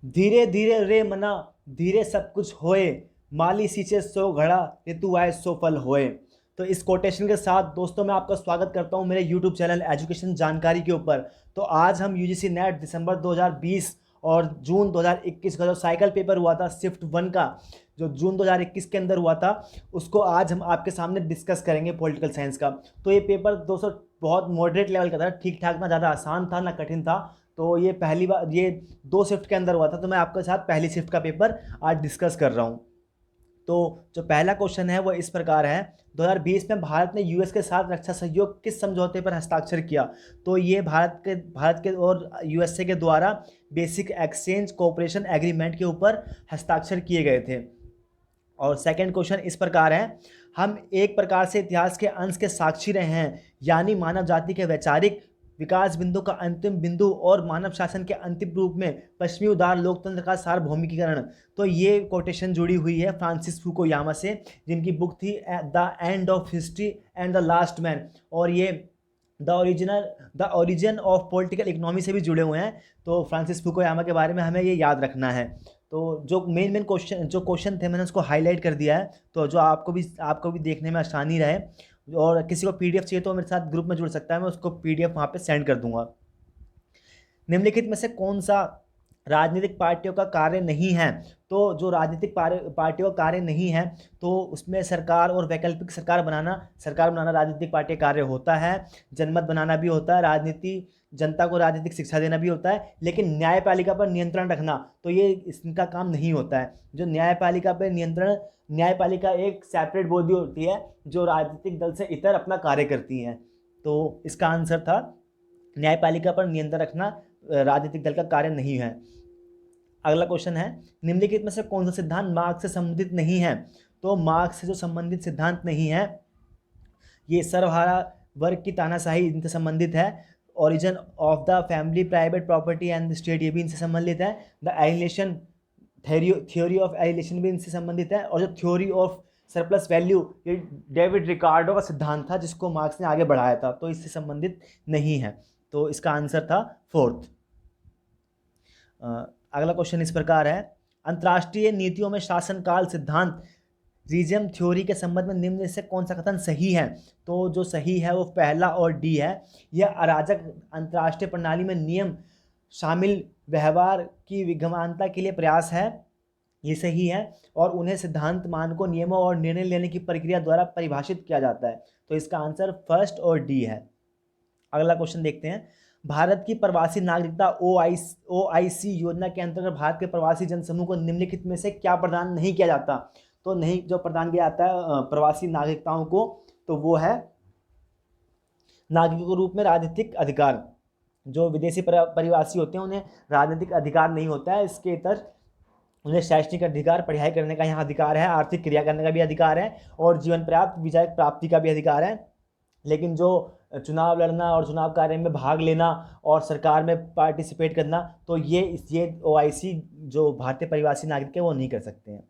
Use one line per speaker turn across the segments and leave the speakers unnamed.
धीरे धीरे रे मना, धीरे सब कुछ होए, माली सींचे सो घड़ा, ऋतु आए सो फल होए। तो इस कोटेशन के साथ दोस्तों मैं आपका स्वागत करता हूं मेरे यूट्यूब चैनल एजुकेशन जानकारी के ऊपर। तो आज हम यूजीसी नेट दिसंबर 2020 और जून 2021 का जो साइकिल पेपर हुआ था शिफ्ट वन का, जो जून 2021 के अंदर हुआ था, उसको आज हम आपके सामने डिस्कस करेंगे पॉलिटिकल साइंस का। तो ये पेपर दोस्तों बहुत मॉडरेट लेवल का था, ठीक ठाक, ना ज़्यादा आसान था ना कठिन था। तो ये पहली बार, ये दो शिफ्ट के अंदर हुआ था, तो मैं आपके साथ पहली शिफ्ट का पेपर आज डिस्कस कर रहा हूँ। तो जो पहला क्वेश्चन है वो इस प्रकार है, 2020 में भारत ने यूएस के साथ रक्षा सहयोग किस समझौते पर हस्ताक्षर किया? तो ये भारत के और यूएसए के द्वारा बेसिक एक्सचेंज कोऑपरेशन एग्रीमेंट के ऊपर हस्ताक्षर किए गए थे। और सेकंड क्वेश्चन इस प्रकार है, हम एक प्रकार से इतिहास के अंश के साक्षी रहे हैं, यानी मानव जाति के वैचारिक विकास बिंदु का अंतिम बिंदु और मानव शासन के अंतिम रूप में पश्चिमी उदार लोकतंत्र का सार्वभौमिकीकरण। तो ये कोटेशन जुड़ी हुई है फ्रांसिस फुकुयामा से, जिनकी बुक थी the end of history and the last man, और ये the origin of political economy से भी जुड़े हुए हैं। तो फ्रांसिस फुकुयामा के बारे में हमें ये याद रखना है। तो जो मेन क्वेश्चन थे मैंने उसको हाईलाइट कर दिया है, तो जो आपको भी देखने में आसानी रहे। और किसी को पीडीएफ चाहिए तो मेरे साथ ग्रुप में जुड़ सकता है, मैं उसको पीडीएफ वहाँ पे सेंड कर दूंगा। निम्नलिखित में से कौन सा राजनीतिक पार्टियों का कार्य नहीं है? तो जो राजनीतिक पार्टियों का कार्य नहीं है, तो उसमें सरकार और वैकल्पिक सरकार बनाना राजनीतिक पार्टी का कार्य होता है। जनमत बनाना भी होता है, राजनीति जनता को राजनीतिक शिक्षा देना भी होता है। लेकिन न्यायपालिका पर नियंत्रण रखना, तो ये इसका काम नहीं होता है। जो न्यायपालिका पर नियंत्रण, न्यायपालिका एक सेपरेट बॉडी होती है जो राजनीतिक दल से इतर अपना कार्य करती है। तो इसका आंसर था न्यायपालिका पर नियंत्रण रखना राजनीतिक दल का कार्य नहीं है। अगला क्वेश्चन है, निम्नलिखित में से कौन सा सिद्धांत मार्क्स से संबंधित नहीं है? तो मार्क्स से जो संबंधित सिद्धांत नहीं है, ये सर्वहारा वर्ग की तानाशाही इनसे संबंधित है। Origin of the family, private property and state, ये भी इनसे संबंधित है। The alienation theory of alienation भी इनसे संबंधित है। और जो थ्योरी ऑफ सरप्लस वैल्यू, ये डेविड रिकार्डो का सिद्धांत था जिसको मार्क्स ने आगे बढ़ाया था, तो इससे संबंधित नहीं है। तो इसका आंसर था फोर्थ। अगला क्वेश्चन इस प्रकार है, अंतर्राष्ट्रीय नीतियों में शासनकाल सिद्धांत रीजम थ्योरी के संबंध में निम्न में से कौन सा कथन सही है? तो जो सही है वो पहला और डी है। यह अराजक अंतर्राष्ट्रीय प्रणाली में नियम शामिल व्यवहार की विद्यमानता के लिए प्रयास है, ये सही है। और उन्हें सिद्धांत, मानकों, नियमों और निर्णय लेने की प्रक्रिया द्वारा परिभाषित किया जाता है। तो इसका आंसर फर्स्ट और डी है। अगला क्वेश्चन देखते हैं, भारत की प्रवासी नागरिकता ओआईसी योजना के अंतर्गत भारत के प्रवासी जनसमूह को निम्नलिखित में से क्या प्रदान नहीं किया जाता? तो नहीं, जो प्रदान किया जाता है प्रवासी नागरिकताओं को, तो वो है नागरिकों के रूप में राजनीतिक अधिकार। जो विदेशी परिवासी होते हैं उन्हें राजनीतिक अधिकार नहीं होता है, इसके इतर उन्हें शैक्षणिक अधिकार, पढ़ाई करने का यहाँ अधिकार है, आर्थिक क्रिया करने का भी अधिकार है, और जीवन पर्याप्त विजय प्राप्ति का भी अधिकार है। लेकिन जो चुनाव लड़ना और चुनाव कार्य में भाग लेना और सरकार में पार्टिसिपेट करना, तो ये ओआईसी जो भारतीय प्रवासी नागरिक है वो नहीं कर सकते हैं।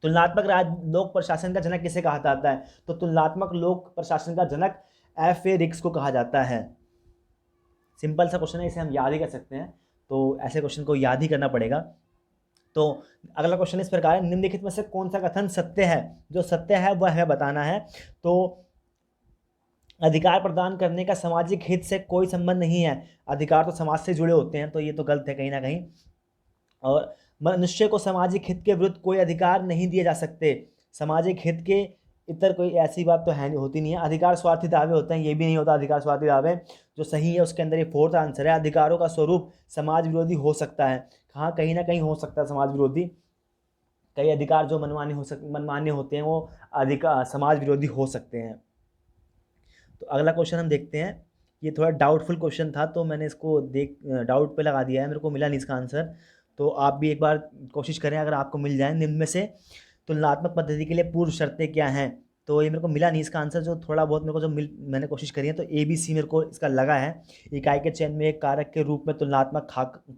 तुलनात्मक लोक प्रशासन का जनक किसे कहा जाता है? तो तुलनात्मक लोक प्रशासन का जनक एफ.ए. रिक्स को कहा जाता है। सिंपल सा क्वेश्चन है, इसे हम याद ही कर सकते हैं, तो ऐसे क्वेश्चन को याद ही करना पड़ेगा। तो अगला क्वेश्चन इस प्रकार है, निम्नलिखित में से कौन सा कथन सत्य है? जो सत्य है वह हमें बताना है। तो अधिकार प्रदान करने का सामाजिक हित से कोई संबंध नहीं है, अधिकार तो समाज से जुड़े होते हैं, तो ये तो गलत है कहीं ना कहीं। और मनुष्य को सामाजिक हित के विरुद्ध कोई अधिकार नहीं दिए जा सकते, सामाजिक हित के इतर कोई ऐसी बात तो है नहीं, होती नहीं है। अधिकार स्वार्थी दावे होते हैं, ये भी नहीं होता अधिकार स्वार्थी दावे। जो सही है उसके अंदर ये फोर्थ आंसर है, अधिकारों का स्वरूप समाज विरोधी हो सकता है। हाँ, कहीं ना कहीं हो सकता है समाज विरोधी, कई अधिकार जो मनमान्य होते हैं वो अधिकार समाज विरोधी हो सकते हैं। तो अगला क्वेश्चन हम देखते हैं, ये थोड़ा डाउटफुल क्वेश्चन था तो मैंने इसको डाउट पे लगा दिया है, मेरे को मिला नहीं इसका आंसर। तो आप भी एक बार कोशिश करें, अगर आपको मिल जाए। निम्न में से तुलनात्मक पद्धति के लिए पूर्व शर्तें क्या हैं? तो ये मेरे को मिला नहीं इसका आंसर, जो थोड़ा बहुत मेरे को मैंने कोशिश करी है, तो ABC मेरे को इसका लगा है। इकाई के चयन में एक कारक के रूप में तुलनात्मक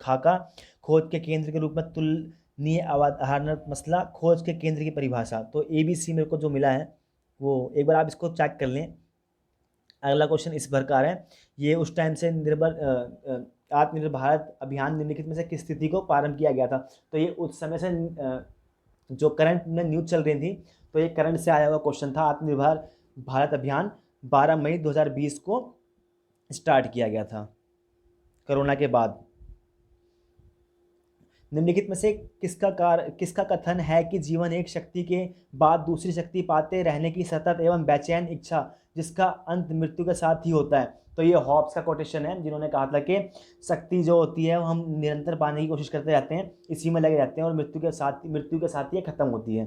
खाका, खोज के केंद्र के रूप में तुलनीय अवधारणा मसला, खोज के केंद्र की परिभाषा। तो ABC मेरे को जो मिला है वो एक बार आप इसको चेक कर लें। अगला क्वेश्चन इस प्रकार है, ये उस टाइम से निर्भर आत्मनिर्भर भारत अभियान निम्नलिखित में से किस स्थिति को प्रारंभ किया गया था? तो ये उस समय से जो करंट में न्यूज चल रही थी, तो ये करंट से आया हुआ क्वेश्चन था। आत्मनिर्भर भारत अभियान 12 मई 2020 को स्टार्ट किया गया था, कोरोना के बाद। निम्नलिखित में से किसका कथन है कि जीवन एक शक्ति के बाद दूसरी शक्ति पाते रहने की सतत एवं बेचैन इच्छा जिसका अंत मृत्यु के साथ ही होता है? तो ये हॉब्स का कोटेशन है, जिन्होंने कहा था कि शक्ति जो होती है वो हम निरंतर पाने की कोशिश करते रहते हैं, इसी में लगे रहते हैं और मृत्यु के साथ ही खत्म होती है।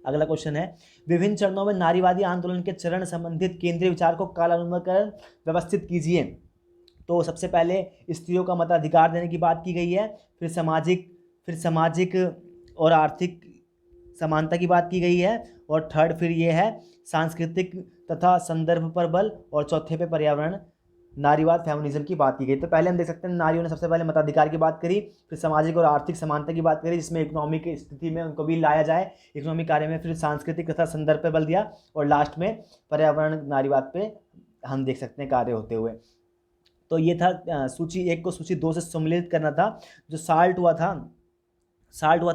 अगला क्वेश्चन है, विभिन्न चरणों में नारीवादी आंदोलन के चरण संबंधित केंद्रीय विचार को कालानुक्रम कर व्यवस्थित कीजिए। तो सबसे पहले स्त्रियों का मताधिकार देने की बात की गई है, फिर सामाजिक और आर्थिक समानता की बात की गई है, और थर्ड फिर ये है सांस्कृतिक तथा संदर्भ पर बल, और चौथे पे पर्यावरण नारीवाद फेमिनिज्म की बात की गई। तो पहले हम देख सकते हैं नारियों ने सबसे पहले मताधिकार की बात करी, फिर सामाजिक और आर्थिक समानता की बात करी जिसमें इकोनॉमिक स्थिति में उनको भी लाया जाए इकोनॉमिक कार्य में, फिर सांस्कृतिक तथा संदर्भ पर बल दिया, और लास्ट में पर्यावरण नारीवाद पे हम देख सकते हैं कार्य होते हुए। तो ये था सूची 1 को सूची 2 से सम्मिलित करना था। जो साल्ट हुआ था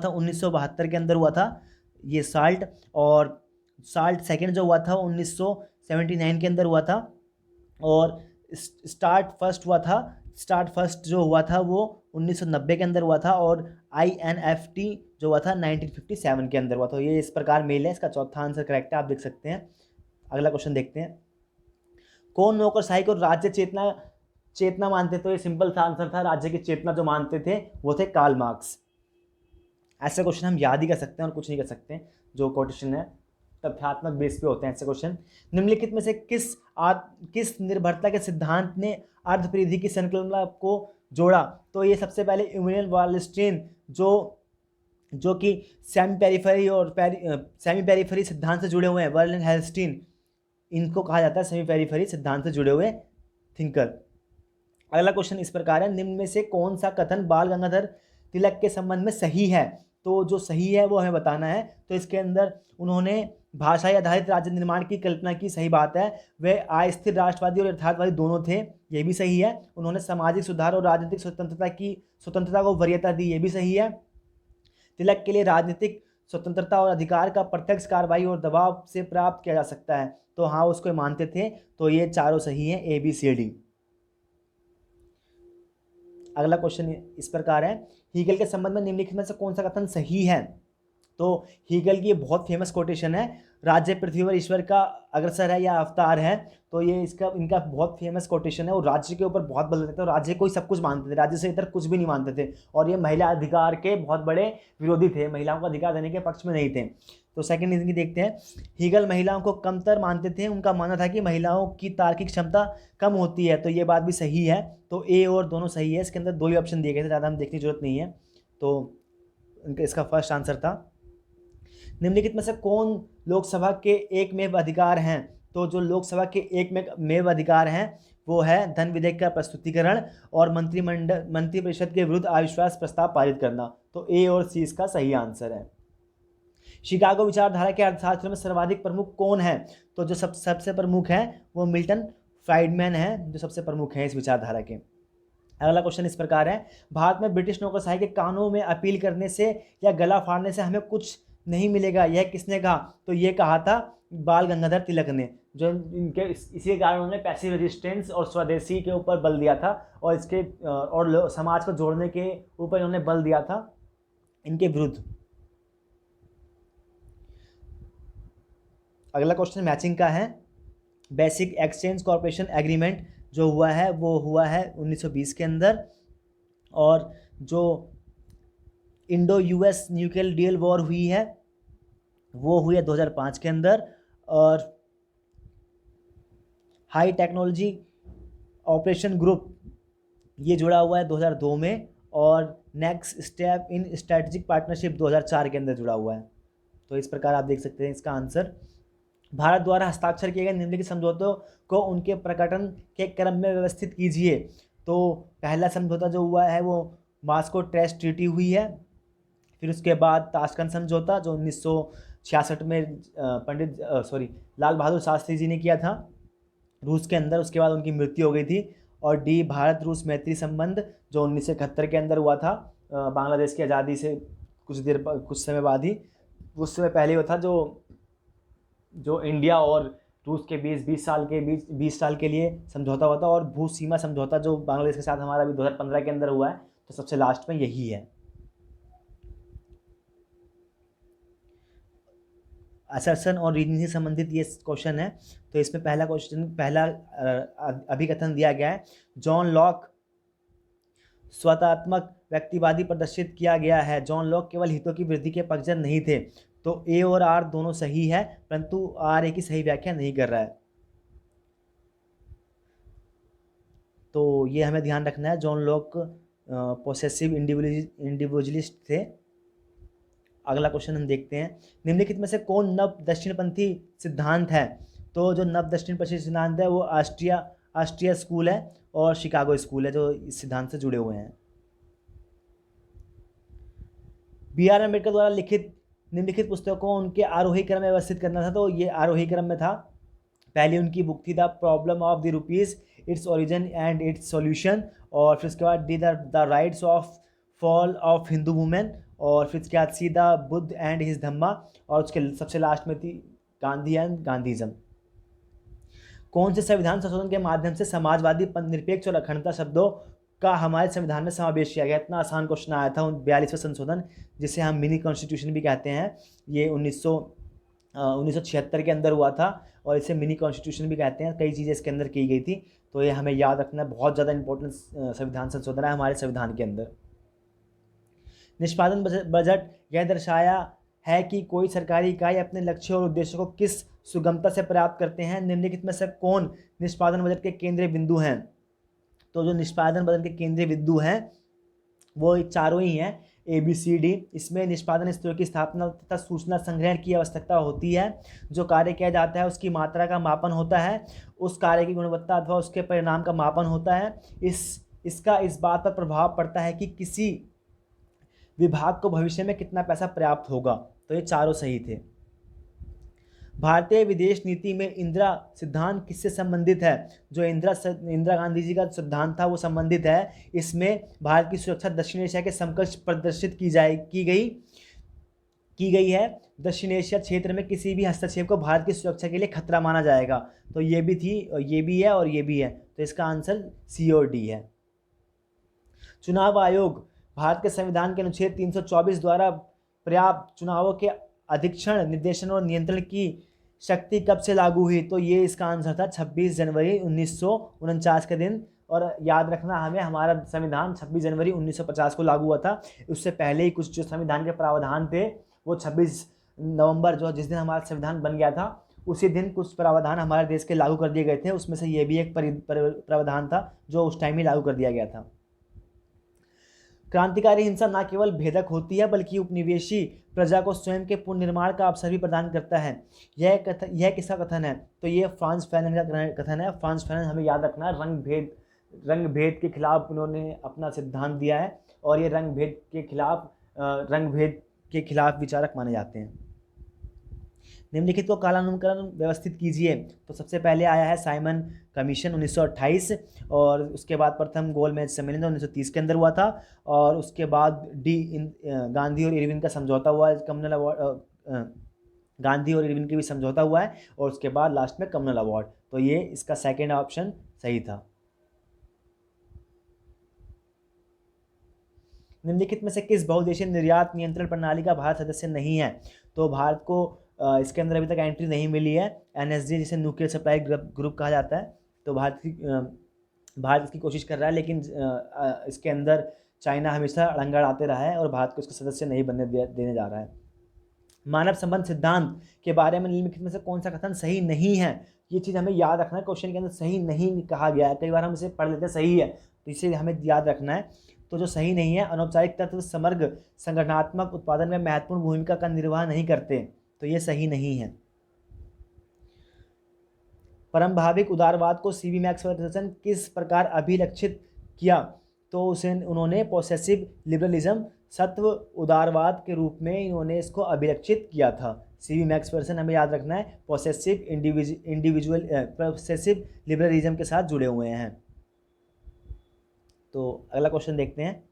1972 के अंदर हुआ था ये साल्ट, और साल्ट सेकंड जो हुआ था 1979 के अंदर हुआ था, और स्टार्ट फर्स्ट जो हुआ था वो 1990 के अंदर हुआ था, और INFT जो हुआ था 1957 के अंदर हुआ था। ये इस प्रकार मेल है, इसका चौथा आंसर करेक्ट है, आप देख सकते हैं। अगला क्वेश्चन देखते हैं, कौन नौकरशाही को राज्य चेतना मानते? तो ये सिंपल सा आंसर था, राज्य की चेतना जो मानते थे वो थे कार्ल मार्क्स। ऐसे क्वेश्चन हम याद ही कर सकते हैं और कुछ नहीं कर सकते, जो कोटेशन है तथ्यात्मक बेस पे होते हैं ऐसे क्वेश्चन। निम्नलिखित में से किस निर्भरता के सिद्धांत ने अर्धपरिधि की संकल्पना को जोड़ा? तो ये सबसे पहले इमैनुअल वालस्टीन जो कि सेमी पेरिफेरी सिद्धांत से जुड़े हुए हैं, वर्लन हेल्स्टीन, इनको कहा जाता है सेमी पेरिफेरी सिद्धांत से जुड़े हुए थिंकर। अगला क्वेश्चन इस प्रकार है, निम्न में से कौन सा कथन बाल गंगाधर तिलक के संबंध में सही है? तो जो सही है वो हमें बताना है। तो इसके अंदर उन्होंने भाषाई आधारित राज्य निर्माण की कल्पना की, सही बात है। वे अस्थिर राष्ट्रवादी और यथार्थवादी दोनों थे, ये भी सही है। उन्होंने सामाजिक सुधार और राजनीतिक स्वतंत्रता को वरीयता दी, ये भी सही है। तिलक के लिए राजनीतिक स्वतंत्रता और अधिकार का प्रत्यक्ष कार्रवाई और दबाव से प्राप्त किया जा सकता है, तो हाँ उसको मानते थे। तो ये चारों सही हैं, ABCD। अगला क्वेश्चन इस प्रकार है, हीगल के संबंध में निम्नलिखित में से कौन सा कथन सही है? तो हीगल की ये बहुत फेमस कोटेशन है, राज्य पृथ्वी पर ईश्वर का अग्रसर है या अवतार है। तो ये इनका बहुत फेमस कोटेशन है, और राज्य के ऊपर बहुत बल देते थे, और राज्य को ही सब कुछ मानते थे, राज्य से इतर कुछ भी नहीं मानते थे, और ये महिला अधिकार के बहुत बड़े विरोधी थे, महिलाओं को अधिकार देने के पक्ष में नहीं थे। तो सेकंड इनकी देखते हैं, हीगल महिलाओं को कमतर मानते थे, उनका मानना था कि महिलाओं की तार्किक क्षमता कम होती है, तो ये बात भी सही है। तो ए और दोनों सही है, इसके अंदर 2 ही ऑप्शन दिए गए थे, ज़्यादा हम देखने की जरूरत नहीं है। तो इसका फर्स्ट आंसर था। निम्नलिखित में से कौन लोकसभा के एकमेव अधिकार हैं? तो जो लोकसभा के एकमेव अधिकार हैं वो है धन विधेयक का प्रस्तुतिकरण और मंत्रिपरिषद के विरुद्ध अविश्वास प्रस्ताव पारित करना। तो ए और सी इसका सही आंसर है। शिकागो विचारधारा के अर्थशास्त्र में सर्वाधिक प्रमुख कौन है? तो जो सबसे प्रमुख है वो मिल्टन फ्राइडमैन है, जो सबसे प्रमुख हैं इस विचारधारा के। अगला क्वेश्चन इस प्रकार है, भारत में ब्रिटिश नौकरशाही के कानूनों में अपील करने से या गला फाड़ने से हमें कुछ नहीं मिलेगा, यह किसने कहा? तो ये कहा था बाल गंगाधर तिलक ने, जो इनके इसी कारण उन्होंने पैसिव रेजिस्टेंस और स्वदेशी के ऊपर बल दिया था, और समाज को जोड़ने के ऊपर इन्होंने बल दिया था इनके विरुद्ध। अगला क्वेश्चन मैचिंग का है, बेसिक एक्सचेंज कॉर्पोरेशन एग्रीमेंट जो हुआ है वो हुआ है 1920 के अंदर, और जो Indo US nuclear deal war हुई है वो हुई है 2005 के अंदर, और हाई टेक्नोलॉजी ऑपरेशन ग्रुप ये जुड़ा हुआ है 2002 में, और next step in strategic partnership 2004 के अंदर जुड़ा हुआ है। तो इस प्रकार आप देख सकते हैं इसका आंसर। भारत द्वारा हस्ताक्षर किए गए निम्नलिखित समझौतों को उनके प्रकटन के क्रम में व्यवस्थित कीजिए। तो पहला समझौता जो हुआ है वो मास्को ट्रेस्ट ट्रीटी हुई है, फिर उसके बाद ताशकंद समझौता जो 1966 में लाल बहादुर शास्त्री जी ने किया था रूस के अंदर, उसके बाद उनकी मृत्यु हो गई थी, और डी भारत रूस मैत्री संबंध जो 1971 के अंदर हुआ था, बांग्लादेश की आज़ादी से कुछ समय बाद ही, उस समय पहले हुआ था, जो इंडिया और रूस के बीच 20 साल के लिए समझौता हुआ था, और भू सीमा समझौता जो बांग्लादेश के साथ हमारा अभी 2015 के अंदर हुआ है, तो सबसे लास्ट में यही है। असर्शन और रीजनिंग से संबंधित ये क्वेश्चन है। तो इसमें पहला अभिकथन दिया गया है, जॉन लॉक स्वतात्मक व्यक्तिवादी प्रदर्शित किया गया है। जॉन लॉक केवल हितों की वृद्धि के पक्षधर नहीं थे। तो ए और आर दोनों सही है, परंतु आर ए की सही व्याख्या नहीं कर रहा है। तो ये हमें ध्यान रखना है। जॉन लॉक पोसेसिव इंडिविजुअलिस्ट थे। अगला क्वेश्चन हम देखते हैं, निम्नलिखित में से कौन नव दक्षिणपंथी सिद्धांत है? तो जो नव दक्षिणपंथी सिद्धांत है वो ऑस्ट्रिया स्कूल है और शिकागो स्कूल है जो इस सिद्धांत से जुड़े हुए हैं। बी.आर. अम्बेडकर द्वारा लिखित निम्नलिखित पुस्तकों को उनके आरोही क्रम में व्यवस्थित करना था। तो ये आरोही क्रम में था। पहली उनकी बुक थी the problem of the rupees, its origin and its solution, और फिर उसके बाद D the rights of fall of Hindu women, और फिर उसके बाद C the Buddha and his Dhamma, और उसके सबसे लास्ट में थी गांधी एंड गांधीज़म। कौन से संविधान संशोधन के माध्यम से समाजवादी, निरपेक्ष और अखंडता शब्दों का हमारे संविधान में समावेश किया गया? इतना आसान क्वेश्चन आया था। 42वां संशोधन, जिसे हम मिनी कॉन्स्टिट्यूशन भी कहते हैं, ये 1976 के अंदर हुआ था, और इसे मिनी कॉन्स्टिट्यूशन भी कहते हैं। कई चीज़ें इसके अंदर की गई थी, तो ये हमें याद रखना, बहुत ज़्यादा इंपॉर्टेंट संविधान संशोधन है हमारे संविधान के अंदर। निष्पादन बजट यह दर्शाया है कि कोई सरकारी इकाई अपने लक्ष्य और उद्देश्यों को किस सुगमता से प्राप्त करते हैं। निम्नलिखित में से कौन निष्पादन बजट के केंद्रीय बिंदु हैं? तो जो निष्पादन बजट के केंद्रीय बिंदु हैं वो चारों ही हैं, ABCD। इसमें निष्पादन स्तरों की स्थापना तथा सूचना संग्रहण की आवश्यकता होती है। जो कार्य किया जाता है उसकी मात्रा का मापन होता है, उस कार्य की गुणवत्ता अथवा उसके परिणाम का मापन होता है। इसका इस बात पर प्रभाव पड़ता है कि किसी विभाग को भविष्य में कितना पैसा प्राप्त होगा। तो ये चारों सही थे। भारतीय विदेश नीति में इंदिरा सिद्धांत किससे संबंधित है? जो इंदिरा गांधी जी का सिद्धांत था वो संबंधित है। इसमें भारत की सुरक्षा दक्षिण एशिया के समकक्ष प्रदर्शित की गई है। दक्षिण एशिया क्षेत्र में किसी भी हस्तक्षेप को भारत की सुरक्षा के लिए खतरा माना जाएगा। तो ये भी थी, और ये भी है, और ये भी है। तो इसका आंसर C और D है। चुनाव आयोग भारत के संविधान के अनुच्छेद 324 द्वारा पर्याप्त चुनावों के अधीक्षण, निर्देशन और नियंत्रण की शक्ति कब से लागू हुई? तो ये इसका आंसर था 26 जनवरी 1949 के दिन। और याद रखना हमें, हमारा संविधान 26 जनवरी 1950 को लागू हुआ था। उससे पहले ही कुछ जो संविधान के प्रावधान थे वो 26 नवंबर, जो जिस दिन हमारा संविधान बन गया था, उसी दिन कुछ प्रावधान हमारे देश के लागू कर दिए गए थे। उसमें से ये भी एक प्रावधान था जो उस टाइम ही लागू कर दिया गया था। क्रांतिकारी हिंसा न केवल भेदक होती है बल्कि उपनिवेशी प्रजा को स्वयं के पुनर्निर्माण का अवसर भी प्रदान करता है। यह किसका कथन है? तो ये फ्रांस फैनन का कथन है। फ्रांस फैनन, हमें याद रखना, रंग भेद के खिलाफ उन्होंने अपना सिद्धांत दिया है, और ये रंग भेद के खिलाफ विचारक माने जाते हैं। निम्नलिखित को कालानुक्रम व्यवस्थित कीजिए। तो सबसे पहले आया है साइमन कमीशन 1928, और उसके बाद प्रथम गोलमेज सम्मेलन 1930 के अंदर हुआ था, और उसके बाद गांधी और इरविन का समझौता हुआ है। गांधी और इरविन के भी समझौता हुआ है, और उसके बाद लास्ट में कम्युनल अवार्ड। तो ये इसका सेकेंड ऑप्शन सही था। निम्नलिखित में से किस बहुदेशीय निर्यात नियंत्रण प्रणाली का भारत सदस्य नहीं है? तो भारत को इसके अंदर अभी तक एंट्री नहीं मिली है। NSG, जिसे न्यूक्लियर सप्लाई ग्रुप कहा जाता है। तो भारत इसकी कोशिश कर रहा है, लेकिन इसके अंदर चाइना हमेशा अड़ंगा आते रहा है और भारत को इसका सदस्य नहीं बनने देने जा रहा है। मानव संबंध सिद्धांत के बारे में निम्नलिखित में से कौन सा कथन सही नहीं है? ये चीज़ हमें याद रखना है। क्वेश्चन के अंदर सही नहीं कहा गया है, कई बार हम इसे पढ़ लेते हैं सही है, तो इसे हमें याद रखना है। तो जो सही नहीं है, अनौपचारिक तत्व समग्र संगठनात्मक उत्पादन में महत्वपूर्ण भूमिका का निर्वाह नहीं करते। तो ये सही नहीं है। परमभाविक उदारवाद को C.V. मैक्सवेल किस प्रकार अभिलक्षित किया? तो उन्होंने पोसेसिव लिबरलिज्म, सत्व उदारवाद के रूप में इन्होंने इसको अभिलक्षित किया था। C.V. मैक्सवेल, हमें याद रखना है, पोसेसिव लिबरलिज्म के साथ जुड़े हुए हैं। तो अगला क्वेश्चन देखते हैं,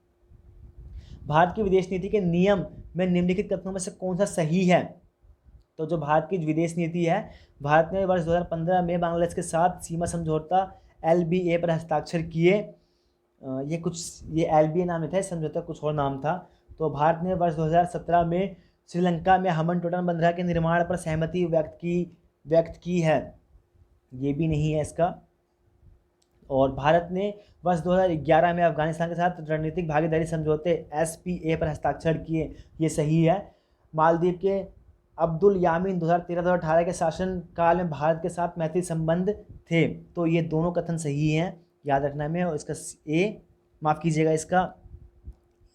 भारत की विदेश नीति के नियम में निम्नलिखित कथनों में से कौन सा सही है। तो जो भारत की विदेश नीति है, भारत ने वर्ष 2015 में बांग्लादेश के साथ सीमा समझौता LBA पर हस्ताक्षर किए। ये LBA नाम नहीं था, इस समझौता कुछ और नाम था। तो भारत ने वर्ष 2017 में श्रीलंका में हम्बनटोटा बंदरगाह के निर्माण पर सहमति व्यक्त की है, ये भी नहीं है इसका। और भारत ने वर्ष 2011 में अफगानिस्तान के साथ रणनीतिक भागीदारी समझौते SPA पर हस्ताक्षर किए, ये सही है। मालदीव के अब्दुल यामीन 2013-2018 के शासनकाल में भारत के साथ मैत्री संबंध थे, तो ये दोनों कथन सही हैं, याद रखना में। और इसका इसका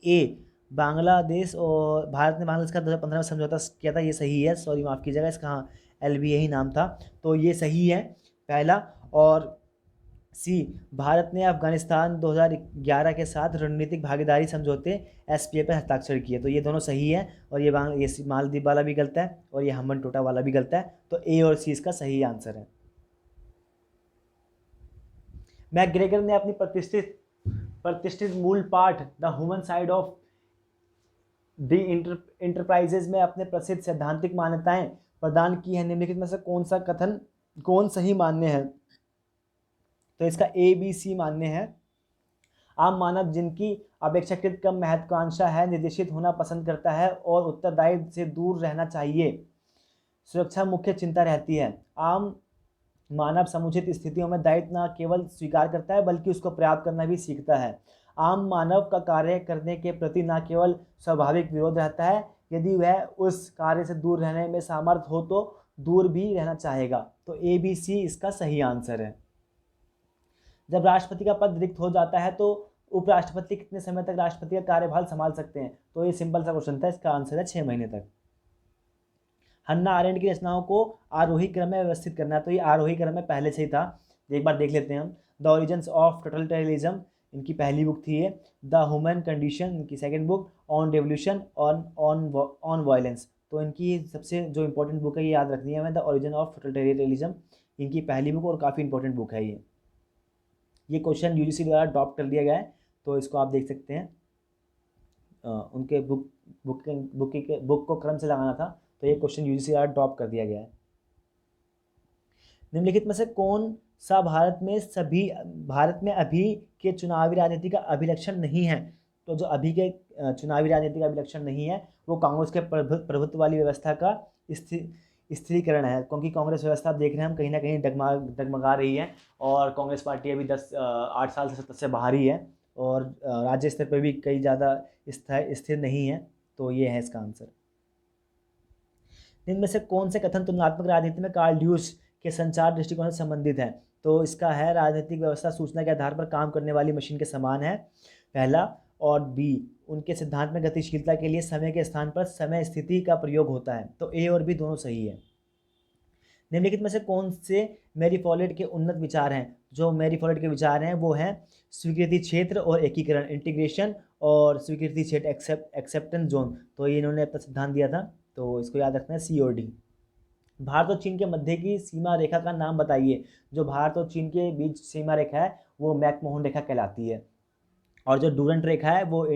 ए, बांग्लादेश और भारत ने बांग्लादेश का 2015 में समझौता किया था, ये सही है, सॉरी माफ़ कीजिएगा, इसका हाँ LBA ही नाम था, तो ये सही है पहला। और सी, भारत ने अफगानिस्तान 2011 के साथ रणनीतिक भागीदारी समझौते SPA पर हस्ताक्षर किए, तो ये दोनों सही है। और ये मालदीव वाला भी गलत है और ये हम्बनटोटा वाला भी गलत है, तो A और C इसका सही आंसर है। मैकग्रेगर ने अपनी प्रतिष्ठित मूल पाठ the human side of the enterprises में अपने प्रसिद्ध सैद्धांतिक मान्यताएं प्रदान की हैं, निम्नलिखित में से कौन सही मान्य है। तो इसका ABC मान्य है। आम मानव जिनकी अपेक्षाकृत कम महत्वाकांक्षा है, निर्देशित होना पसंद करता है और उत्तरदायित्व से दूर रहना चाहिए, सुरक्षा मुख्य चिंता रहती है। आम मानव समुचित स्थितियों में दायित्व न केवल स्वीकार करता है बल्कि उसको प्राप्त करना भी सीखता है। आम मानव का कार्य करने के प्रति न केवल स्वाभाविक विरोध रहता है, यदि वह उस कार्य से दूर रहने में सामर्थ्य हो तो दूर भी रहना चाहेगा, तो ABC इसका सही आंसर है। जब राष्ट्रपति का पद रिक्त हो जाता है तो उपराष्ट्रपति कितने समय तक राष्ट्रपति का कार्यभार संभाल सकते हैं। तो ये सिंपल सा क्वेश्चन था, इसका आंसर है 6 महीने तक। हन्ना आरेंट की रचनाओं को आरोही क्रम में व्यवस्थित करना, तो ये आरोही क्रम में पहले से ही था, एक बार देख लेते हैं हम। द ओरिजिन्स ऑफ टोटलिटेरियनिज्म इनकी पहली बुक थी ये। द ह्यूमन कंडीशन इनकी second book. On revolution, on violence, तो इनकी सबसे जो इंपॉर्टेंट बुक है ये याद रखनी है हमें, द ओरिजिन ऑफ टोटलिटेरियनिज्म इनकी पहली बुक और काफ़ी इंपॉर्टेंट बुक है ये क्वेश्चन UGC द्वारा ड्रॉप कर दिया गया है, तो इसको आप देख सकते हैं। उनके बुक को क्रम से लगाना था, तो ये क्वेश्चन UGC द्वारा ड्रॉप कर दिया गया है। निम्नलिखित में से कौन सा भारत में अभी के चुनावी राजनीति का अभिलक्षण नहीं है। तो जो अभी के चुनावी राजनीति का अभिलक्षण नहीं है वो कांग्रेस के प्रभुत्व वाली व्यवस्था का स्थिरीकरण है, क्योंकि कांग्रेस व्यवस्था देख रहे हैं हम कहीं ना कहीं डगमगा रही है और कांग्रेस पार्टी अभी 8 साल से सत्ता से बाहर ही है और राज्य स्तर पर भी कई ज़्यादा स्थिर नहीं है, तो ये है इसका आंसर। इनमें से कौन से कथन तुलनात्मक राजनीति में कार्ल ड्यूस के संचार दृष्टिकोण से संबंधित है। तो इसका है, राजनीतिक व्यवस्था सूचना के आधार पर काम करने वाली मशीन के समान है, पहला। और B, उनके सिद्धांत में गतिशीलता के लिए समय के स्थान पर समय स्थिति का प्रयोग होता है, तो A और B दोनों सही है। निम्नलिखित में से कौन से मैरी फॉलेट के उन्नत विचार हैं। जो मैरी फॉलेट के विचार हैं वो हैं स्वीकृति क्षेत्र और एकीकरण, इंटीग्रेशन, और स्वीकृति क्षेत्र एक्सेप्टेंस जोन, तो ये इन्होंने अपना सिद्धांत दिया था, तो इसको याद रखना है C और D। भारत और चीन के मध्य की सीमा रेखा का नाम बताइए। जो भारत और चीन के बीच सीमा रेखा है वो मैकमोहन रेखा कहलाती है, और जो डूरंट रेखा है वो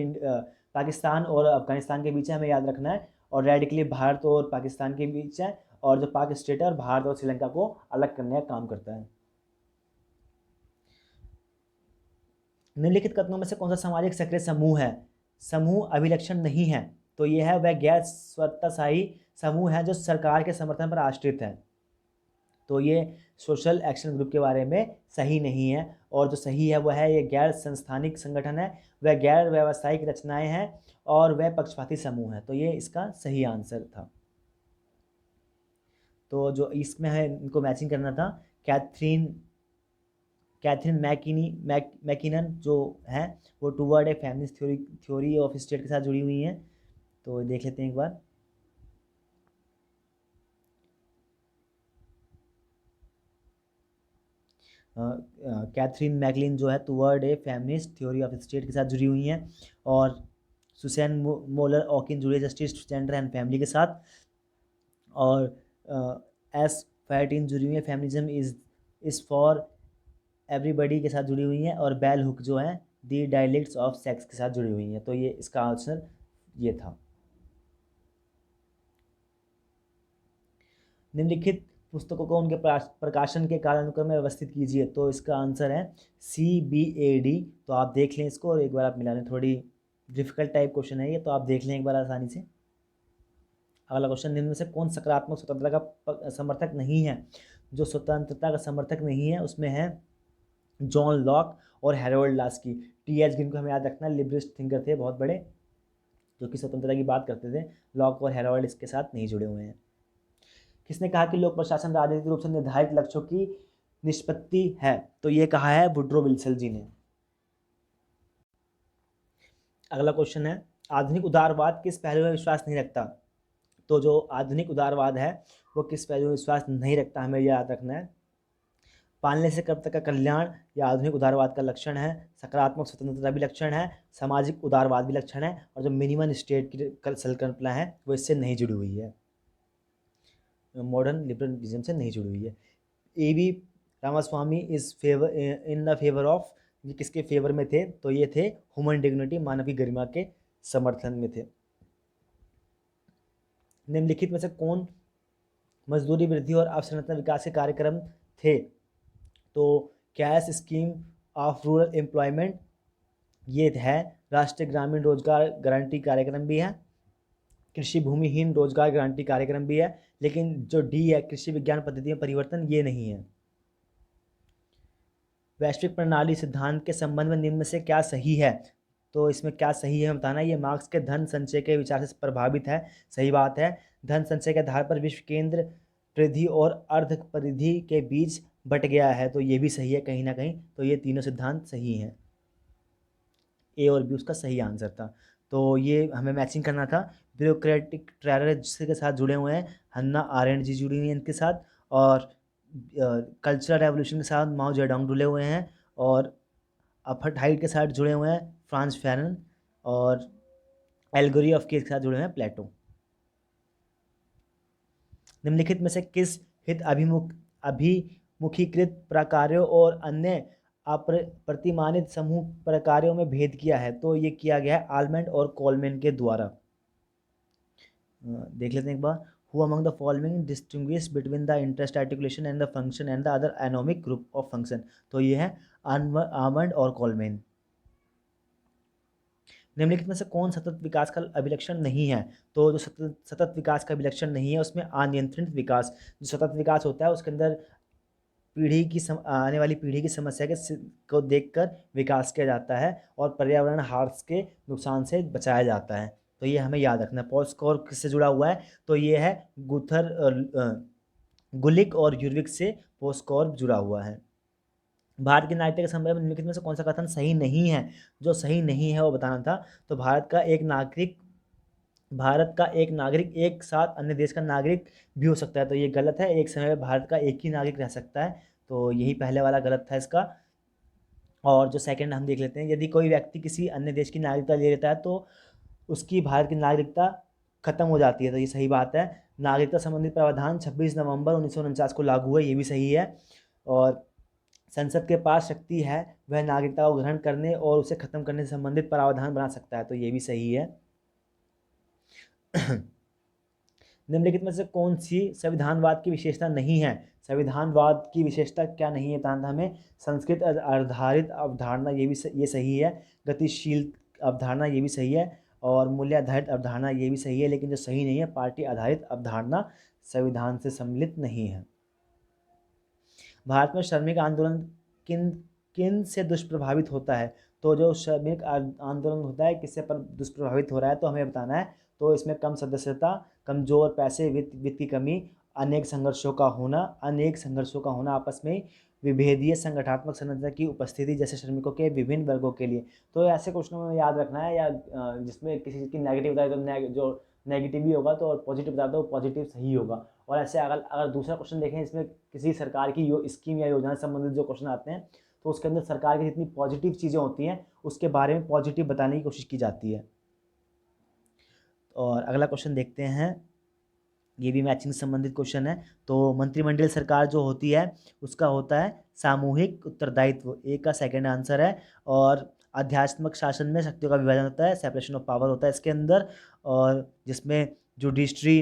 पाकिस्तान और अफगानिस्तान के बीच है, हमें याद रखना है। और रेड क्लिफ भारत और पाकिस्तान के बीच है, और जो पाक स्टेट है और भारत और श्रीलंका को अलग करने का काम करता है। निम्नलिखित कथनों में से कौन सा सामाजिक सक्रिय समूह है। समूह अभिलक्षण नहीं है, तो यह है वह गैर स्वतःशाही समूह है जो सरकार के समर्थन पर आश्रित है, तो ये सोशल एक्शन ग्रुप के बारे में सही नहीं है। और जो सही है वह है ये गैर संस्थानिक संगठन है, वह गैर व्यावसायिक रचनाएं हैं और वह पक्षपाती समूह है, तो ये इसका सही आंसर था। तो जो इसमें है इनको मैचिंग करना था, कैथरीन मैकिनन जो है वो toward A feminist theory of state के साथ जुड़ी हुई हैं, तो देख लेते हैं एक बार। कैथरीन मैकलिन जो है toward A feminist theory of state के साथ जुड़ी हुई हैं, और सुसैन मोलर ऑकिन जुड़ी जस्टिस जेंडर एंड फैमिली के साथ, और एस फैटिन जुड़ी हुई है फेमिनिज्म इज फॉर एवरीबडी के साथ जुड़ी हुई हैं, और बेल हुक जो है दी डायलेक्ट्स ऑफ सेक्स के साथ जुड़ी हुई हैं। तो ये इसका आंसर ये था। निम्नलिखित पुस्तकों को उनके प्रकाशन के कालानुक्रम में व्यवस्थित कीजिए। तो इसका आंसर है CBAD। तो आप देख लें इसको और एक बार आप मिला लें। थोड़ी डिफिकल्ट टाइप क्वेश्चन है ये, तो आप देख लें एक बार आसानी से। अगला क्वेश्चन, निम्न में से कौन सकारात्मक स्वतंत्रता का समर्थक नहीं है? जो स्वतंत्रता का समर्थक नहीं है उसमें है जॉन लॉक और हैरोल्ड लास्की। TH जिनको हमें याद रखना, लिबरिस्ट थिंकर थे बहुत बड़े, जो कि स्वतंत्रता की बात करते थे। लॉक और हैरोल्ड इसके साथ नहीं जुड़े हुए हैं। किसने कहा कि लोक प्रशासन राजनीतिक रूप से निर्धारित लक्ष्यों की निष्पत्ति है? तो ये कहा है वुड्रो विल्सन जी ने। अगला क्वेश्चन है, आधुनिक उदारवाद किस पहलू में विश्वास नहीं रखता? तो जो आधुनिक उदारवाद है वो किस पहलू में विश्वास नहीं रखता, हमें याद रखना है। पालने से कब तक का कल्याण या आधुनिक उदारवाद का लक्षण है। सकारात्मक स्वतंत्रता भी लक्षण है, सामाजिक उदारवाद भी लक्षण है, और जो मिनिमम स्टेट की संकल्पना है वो इससे नहीं जुड़ी हुई है, मॉडर्न लिबरलिज्म से नहीं जुड़ी हुई है। AB Ramaswamy is favour in the favour of, ये किसके फेवर में थे? तो ये थे ह्यूमन डिग्निटी, मानव की गरिमा के समर्थन में थे। निम्नलिखित में से कौन मजदूरी वृद्धि और अवसंरचना विकास के कार्यक्रम थे? तो cash scheme of rural employment ये है, राष्ट्रीय ग्रामीण रोजगार गारंटी कार्यक्रम भी है, कृषि भूमिहीन रोजगार गारंटी कार्यक्रम भी है, लेकिन जो D है कृषि विज्ञान पद्धति में परिवर्तन, ये नहीं है। वैश्विक प्रणाली सिद्धांत के संबंध में निम्न में से क्या सही है? तो इसमें क्या सही है बताना। ये मार्क्स के धन संचय के विचार से प्रभावित है, सही बात है। धन संचय के आधार पर विश्व केंद्र परिधि और अर्ध परिधि के बीच बट गया है, तो ये भी सही है कहीं ना कहीं। तो ये तीनों सिद्धांत सही हैं, A और B उसका सही आंसर था। तो ये हमें मैचिंग करना था। ब्यूरोक्रेटिक ट्रेलर के साथ जुड़े हुए हैं हन्ना आरेंट जी, जुड़ी हुई हैं इनके साथ, और कल्चरल रेवोल्यूशन के साथ माओ जेडोंग जुड़े हुए हैं, और अपार्थाइड के साथ जुड़े हुए हैं फ्रांस फैनन, और एल्गोरी ऑफ केस के साथ जुड़े हुए हैं प्लेटो। निम्नलिखित में से किस हित अभिमुखीकृत प्रकारों और अन्य प्रतिमानित समूह प्रकारों में भेद किया है? तो ये किया गया है आलमंड और कोलमैन के द्वारा। देख लेते हैं एक बार। Who among the following distinguish between the interest articulation and the function and the other anomic group of function? तो ये है आलमंड और कोलमैन। निम्नलिखित में से कौन सतत विकास का अभिलक्षण नहीं है? तो जो सतत विकास का अभिलक्षण नहीं है उसमें अनियंत्रित विकास। जो सतत विकास होता है उसके अंदर आने वाली पीढ़ी की समस्या को देखकर विकास किया जाता है, और पर्यावरण हार्स के नुकसान से बचाया जाता है। तो ये हमें याद रखना है। पॉस्कोर किससे जुड़ा हुआ है? तो ये है गुलिक और यूर्विक से पॉस्कोर जुड़ा हुआ है। भारत के नागरिकता के संबंध में निम्नलिखित में से कौन सा कथन सही नहीं है? जो सही नहीं है वो बताना था। तो भारत का एक नागरिक एक साथ अन्य देश का नागरिक भी हो सकता है, तो ये गलत है। एक समय में भारत का एक ही नागरिक रह सकता है, तो यही पहले वाला गलत था इसका। और जो सेकंड हम देख लेते हैं, यदि कोई व्यक्ति किसी अन्य देश की नागरिकता ले लेता है तो उसकी भारत की नागरिकता खत्म हो जाती है, तो ये सही बात है। नागरिकता संबंधी प्रावधान 26 नवंबर 1949 को लागू हुआ, ये भी सही है। और संसद के पास शक्ति है, वह नागरिकता को ग्रहण करने और उसे खत्म करने से संबंधित प्रावधान बना सकता है, तो ये भी सही है। निम्नलिखित में से कौन सी संविधानवाद की विशेषता नहीं है? संविधानवाद की विशेषता क्या नहीं है बताना हमें। संस्कृत आधारित अवधारणा, ये सही है। गतिशील अवधारणा, ये भी सही है। और मूल्य आधारित अवधारणा, ये भी सही है। लेकिन जो सही नहीं है, पार्टी आधारित अवधारणा संविधान से सम्मिलित नहीं है। भारत में श्रमिक आंदोलन किन किन से दुष्प्रभावित होता है? तो जो श्रमिक आंदोलन होता है किससे पर दुष्प्रभावित हो रहा है, तो हमें बताना है। तो इसमें कम सदस्यता, कमजोर पैसे, वित्त की कमी, अनेक संघर्षों का होना, आपस में विभेदीय संगठनात्मक संरचना की उपस्थिति जैसे श्रमिकों के विभिन्न वर्गों के लिए। तो ऐसे क्वेश्चनों में याद रखना है, या जिसमें किसी चीज़ की नेगेटिव बताए तो जो नेगेटिव ही होगा, तो और पॉजिटिव बता दो पॉजिटिव सही होगा। और ऐसे अगर दूसरा क्वेश्चन देखें, इसमें किसी सरकार की स्कीम या योजना से संबंधित जो क्वेश्चन आते हैं, तो उसके अंदर सरकार की जितनी पॉजिटिव चीज़ें होती हैं उसके बारे में पॉजिटिव बताने की कोशिश की जाती है। और अगला क्वेश्चन देखते हैं, ये भी मैचिंग संबंधित क्वेश्चन है। तो मंत्रिमंडल सरकार जो होती है उसका होता है सामूहिक उत्तरदायित्व, ए का सेकंड आंसर है। और आध्यात्मिक शासन में शक्तियों का विभाजन होता है, सेपरेशन ऑफ पावर होता है इसके अंदर, और जिसमें जुडिशरी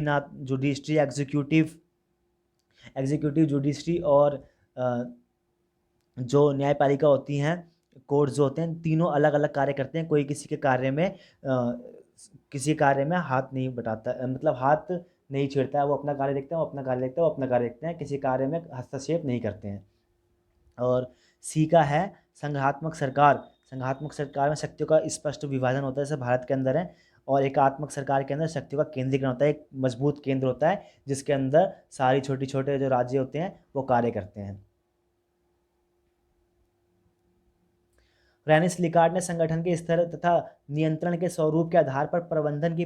एग्जीक्यूटिव जुडिशरी और जो न्यायपालिका होती हैं, कोर्ट जो होते हैं, तीनों अलग अलग कार्य करते हैं। कोई किसी कार्य में हाथ नहीं बटाता, मतलब हाथ नहीं छेड़ता है। वो अपना कार्य देखते हैं, वो अपना कार्य देखते हैं, वो अपना कार्य देखते हैं, किसी कार्य में हस्तक्षेप नहीं करते हैं। और सी का है संघात्मक सरकार। संघात्मक सरकार में शक्तियों का स्पष्ट विभाजन होता है, जैसे भारत के अंदर है। और एकात्मक सरकार के अंदर शक्तियों का केंद्रीकरण होता है, एक मजबूत केंद्र होता है जिसके अंदर सारी छोटे छोटे जो राज्य होते हैं वो कार्य करते हैं। रेनिस लिकार्ड ने संगठन के स्तर तथा नियंत्रण के स्वरूप के आधार पर प्रबंधन की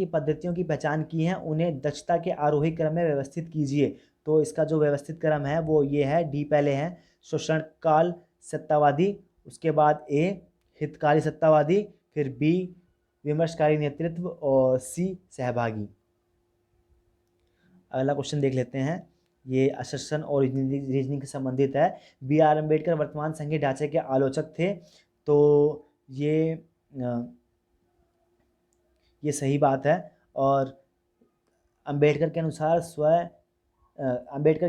पद्धतियों की पहचान की है। उन्हें दक्षता के आरोही क्रम में व्यवस्थित कीजिए। तो इसका जो व्यवस्थित क्रम है वो ये है, डी पहले है शोषण काल सत्तावादी, उसके बाद ए हितकारी सत्तावादी, फिर बी विमर्शकारी नेतृत्व और सी सहभागी। अगला क्वेश्चन देख लेते हैं, ये असर्शन और रीजनिंग से संबंधित है। बी आर अम्बेडकर वर्तमान संघीय ढांचे के आलोचक थे। तो ये सही बात है। और अम्बेडकर के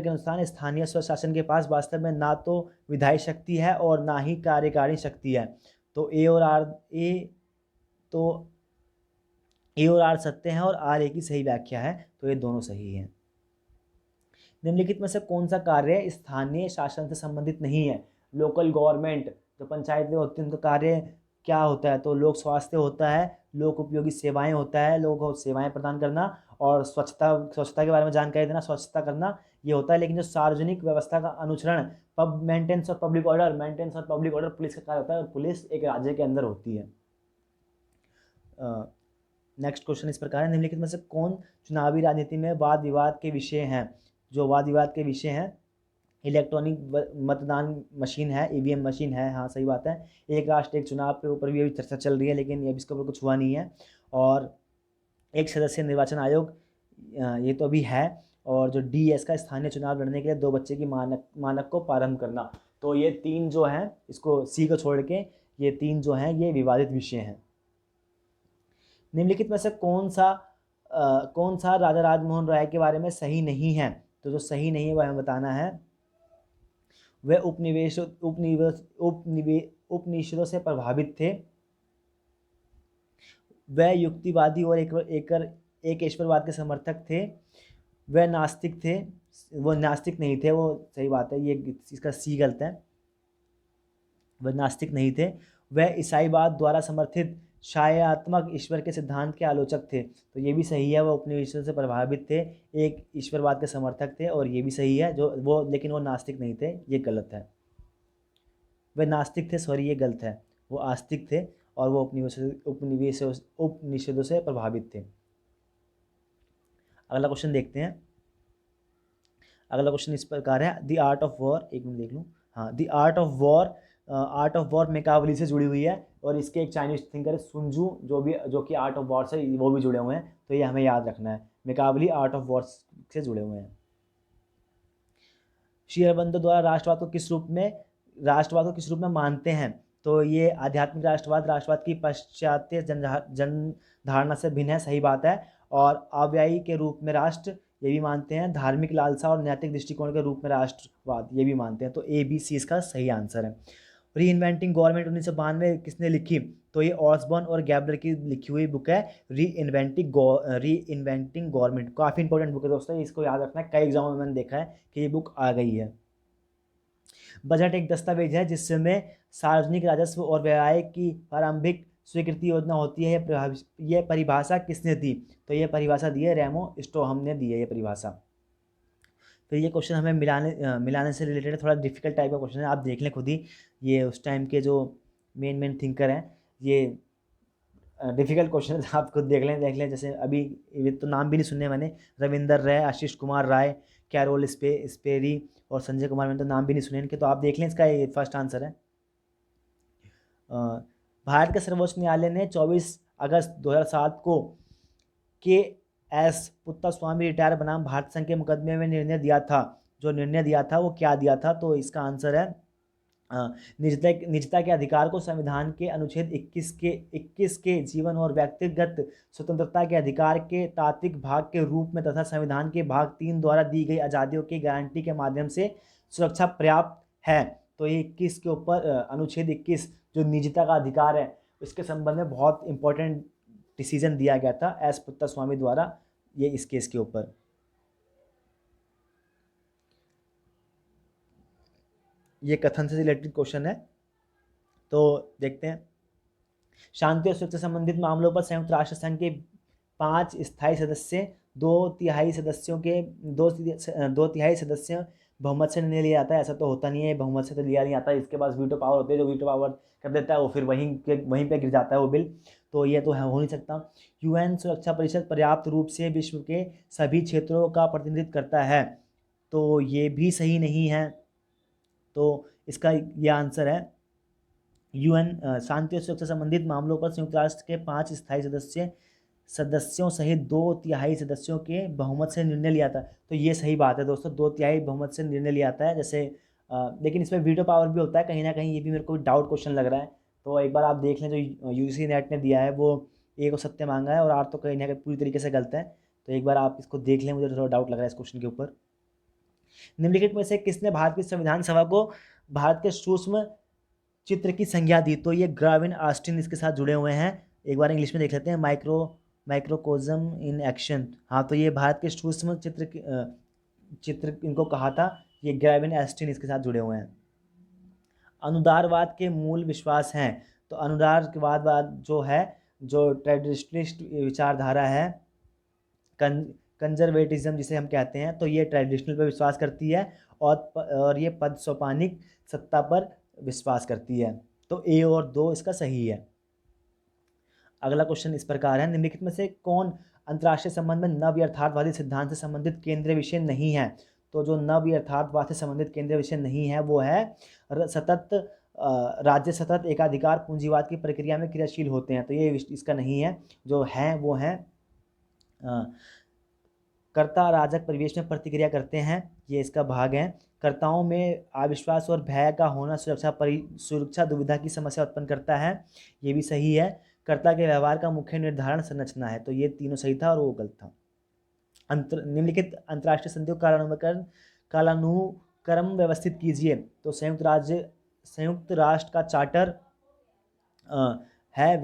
अनुसार स्थानीय स्वशासन के पास वास्तव में ना तो विधायी शक्ति है और ना ही कार्यकारी शक्ति है। तो ए और आर सत्य है और आर ए की सही व्याख्या है, तो ये दोनों सही हैं। निम्नलिखित में से कौन सा कार्य स्थानीय शासन से संबंधित नहीं है? लोकल गवर्नमेंट, जो पंचायतें होती हैं उनका कार्य क्या होता है? तो लोक स्वास्थ्य होता है, लोक उपयोगी सेवाएं होता है, लोगों को सेवाएं प्रदान करना, और स्वच्छता के बारे में जानकारी देना, स्वच्छता करना, ये होता है। लेकिन जो सार्वजनिक व्यवस्था का अनुसरण, मेंटेनेंस और पब्लिक ऑर्डर पुलिस का कार्य होता है, और पुलिस एक राज्य के अंदर होती है। नेक्स्ट क्वेश्चन इस प्रकार है, निम्नलिखित में से कौन चुनावी राजनीति में वाद विवाद के विषय हैं? जो वाद विवाद के विषय हैं, इलेक्ट्रॉनिक मतदान मशीन है, ईवीएम मशीन है, हाँ सही बात है। एक राष्ट्र एक चुनाव के ऊपर भी अभी चर्चा चल रही है, लेकिन ये इसके ऊपर कुछ हुआ नहीं है। और एक सदस्य निर्वाचन आयोग, ये तो अभी है। और जो डीएस का स्थानीय चुनाव लड़ने के लिए 2 बच्चे की मानक को प्रारंभ करना। तो ये 3 जो हैं, इसको सी को छोड़ के ये 3 जो हैं ये विवादित विषय हैं। निम्नलिखित में से कौन सा राजा राजमोहन राय के बारे में सही नहीं है? तो जो सही नहीं है वह हमें बताना है। वे उपनिवेशों से प्रभावित थे। वे युक्तिवादी और एक ईश्वरवाद के समर्थक थे। वे नास्तिक थे। वो नास्तिक नहीं थे, वो सही बात है, ये इसका सी गलत है। वे नास्तिक नहीं थे। वे ईसाईवाद द्वारा समर्थित शायात्मक ईश्वर के सिद्धांत के आलोचक थे। तो ये भी सही है, वो उपनिवेशों से प्रभावित थे, एक ईश्वरवाद के समर्थक थे, और ये भी सही है। लेकिन वो नास्तिक नहीं थे, ये गलत है। वे नास्तिक थे, सॉरी ये गलत है, वो आस्तिक थे और वो उपनिषदों से प्रभावित थे। अगला क्वेश्चन देखते हैं। अगला क्वेश्चन इस प्रकार है, द आर्ट ऑफ वॉर, एक मिनट देख लूँ, हाँ, द आर्ट ऑफ वॉर मैकावली से जुड़ी हुई है, और इसके एक चाइनीज थिंकर है सुनजू, जो कि आर्ट ऑफ वॉर से वो भी जुड़े हुए हैं। तो ये हमें याद रखना है, मैकावली आर्ट ऑफ वॉर से जुड़े हुए हैं। श्री अरबिंदो द्वारा राष्ट्रवाद को किस रूप में मानते हैं? तो ये आध्यात्मिक राष्ट्रवाद की पाश्चात्य जनधारणा से भिन्न है, सही बात है। और आव्यायी के रूप में राष्ट्र, ये भी मानते हैं। धार्मिक लालसा और नैतिक दृष्टिकोण के रूप में राष्ट्रवाद, ये भी मानते हैं। तो ए बी सी इसका सही आंसर है। री इन्वेंटिंग गवर्नमेंट 1992 किसने लिखी? तो ये ऑसबॉर्न और गैब्लर की लिखी हुई बुक है, री इन्वेंटिंग गवर्नमेंट। काफ़ी इंपॉर्टेंट बुक है दोस्तों, इसको याद रखना है, कई एग्जामों में मैंने देखा है कि ये बुक आ गई है। बजट एक दस्तावेज है जिसमें सार्वजनिक राजस्व और व्यय की प्रारंभिक स्वीकृति योजना होती है। यह परिभाषा किसने दी? तो ये परिभाषा दी है रेमो स्टोहम ने दी है ये परिभाषा। तो ये क्वेश्चन हमें मिलाने से रिलेटेड थोड़ा डिफिकल्ट टाइप का क्वेश्चन है, आप देख लें खुद ही। ये उस टाइम के जो मेन थिंकर हैं, ये डिफिकल्ट क्वेश्चन है, आप खुद देख लें। जैसे अभी ये तो नाम भी नहीं सुने मैंने, रविंदर राय, आशीष कुमार राय, कैरोल स्पेरी और संजय कुमार, मैंने तो नाम भी नहीं सुने इनके। तो आप देख लें, इसका ये फर्स्ट आंसर है। भारत के सर्वोच्च न्यायालय ने 24 अगस्त 2007 को के.एस. पुत्तास्वामी रिटायर बनाम भारत संघ के मुकदमे में निर्णय दिया था। जो निर्णय दिया था वो क्या दिया था? तो इसका आंसर है निजता के अधिकार को संविधान के अनुच्छेद 21 के जीवन और व्यक्तिगत स्वतंत्रता के अधिकार के तात्विक भाग के रूप में तथा संविधान के भाग 3 द्वारा दी गई आज़ादियों की गारंटी के माध्यम से सुरक्षा पर्याप्त है। तो ये 21 के ऊपर अनुच्छेद 21 जो निजता का अधिकार है उसके संबंध में बहुत इंपॉर्टेंट डिसीजन दिया गया था एस पुत्तस्वामी द्वारा ये इस केस के ऊपर। ये कथन से रिलेटेड क्वेश्चन है, तो देखते हैं। शांति और सुरक्षा संबंधित मामलों पर संयुक्त राष्ट्र संघ के 5 स्थायी सदस्य 2/3 सदस्यों के 2/3 सदस्य बहुमत से निर्णय लिया जाता है। ऐसा तो होता नहीं है, बहुमत से तो लिया नहीं आता, इसके पास वीटो पावर होती है, जो वीटो पावर कर देता है वो फिर वहीं पे गिर जाता है वो बिल, तो ये तो हो नहीं सकता। यूएन सुरक्षा परिषद पर्याप्त रूप से विश्व के सभी क्षेत्रों का प्रतिनिधित्व करता है, तो ये भी सही नहीं है, तो इसका यह आंसर है यूएन शांति और सुरक्षा संबंधित मामलों पर संयुक्त राष्ट्र के 5 स्थायी सदस्यों सहित 2/3 सदस्यों के बहुमत से निर्णय लिया था। तो ये सही बात है दोस्तों, 2/3 बहुमत से निर्णय लिया जाता है। जैसे लेकिन इसमें वीटो पावर भी होता है कहीं ना कहीं, ये भी मेरे को डाउट क्वेश्चन लग रहा है, तो एक बार आप देख लें। जो यूजीसी नेट ने दिया है वो ए को सत्य मांगा है और आर तो कहीं ना कहीं पूरी तरीके से गलत है, तो एक बार आप इसको देख लें, मुझे थोड़ा डाउट लग रहा है इस क्वेश्चन के ऊपर। निम्नलिखित में से किसने भारत की संविधान सभा को भारत के सूक्ष्म चित्र की संज्ञा दी? तो ये ग्राविन ऑस्टिन इसके साथ जुड़े हुए हैं। एक बार इंग्लिश में देख लेते हैं, माइक्रोकोज्म इन एक्शन। हाँ, तो ये भारत के सूक्ष्म चित्र इनको कहा था, ये ग्राविन ऑस्टिन इसके साथ जुड़े हुए हैं। अनुदारवाद के मूल विश्वास हैं, तो अनुदारवाद जो है, जो ट्रेडिशनलिस्ट विचारधारा है, कंजर्वेटिज्म जिसे हम कहते हैं, तो ये ट्रेडिशनल पर विश्वास करती है और ये पद सोपानिक सत्ता पर विश्वास करती है। तो ए और 2 इसका सही है। अगला क्वेश्चन इस प्रकार है, निम्नलिखित में से कौन अंतर्राष्ट्रीय संबंध में नव यथार्थवादी सिद्धांत से संबंधित केंद्रीय विषय नहीं है? तो जो नव यथार्थवाद से संबंधित केंद्रीय विषय नहीं है वो है राज्य सतत एकाधिकार पूंजीवाद की प्रक्रिया में क्रियाशील होते हैं, तो ये इसका नहीं है। जो है वो है कर्ता राजक परिवेश में प्रतिक्रिया करते हैं, ये इसका भाग है। कर्ताओं में अविश्वास और भय का होना सुरक्षा दुविधा की समस्या उत्पन्न करता है, ये भी सही है। कर्ता के व्यवहार का मुख्य निर्धारण संरचना है, तो ये तीनों सही था और वो गलत था। निम्नलिखित अंतर्राष्ट्रीय संधियों कालानुक्रम व्यवस्थित कीजिए। तो संयुक्त राष्ट्र का चार्टर है